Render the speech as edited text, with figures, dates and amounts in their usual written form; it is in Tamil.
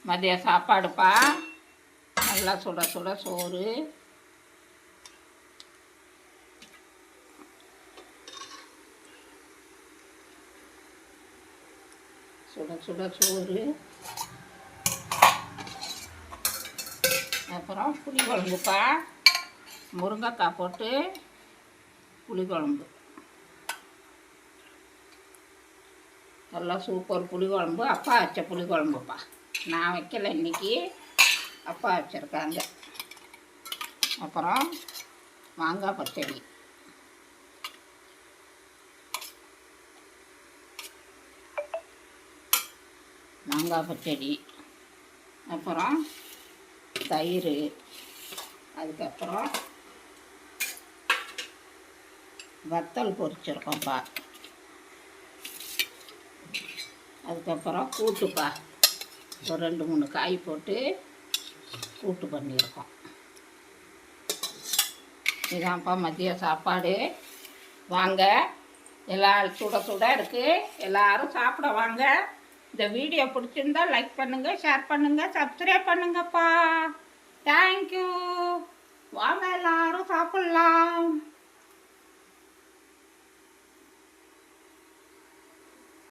மதிய சாப்பாடுப்பா. நல்லா சுட சுட சோறு. சுட சுட சோறு. அப்புறம் புளிக்குழம்புப்பா. முருங்கைக்காய் போட்டு புளிக்குழம்பு. நல்லா சூப்பர் புளிக்குழம்பு. அப்பா வச்ச புளிக்குழம்புப்பா. நான் வைக்கல இன்னைக்கு, அப்பா வச்சுருக்காங்க. அப்புறம் மாங்காய் பச்சடி. மாங்காய் பச்சடி. அப்புறம் தயிர். அதுக்கப்புறம் வத்தல் பொரிச்சிருக்கோம்ப்பா. அதுக்கப்புறம் கூட்டுப்பா. ஒரு 2-3 காய் போட்டு கூட்டு பண்ணியிருக்கோம். இதான்ப்பா மதிய சாப்பாடு. வாங்க, எல்லாம் சுட சுட இருக்குது. எல்லோரும் சாப்பிட வாங்க. இந்த வீடியோ பிடிச்சிருந்தா லைக் பண்ணுங்கள், ஷேர் பண்ணுங்கள், சப்ஸ்கிரைப் பண்ணுங்கப்பா. தேங்க்யூ. வாங்க, எல்லோரும் சாப்பிட்லாம்.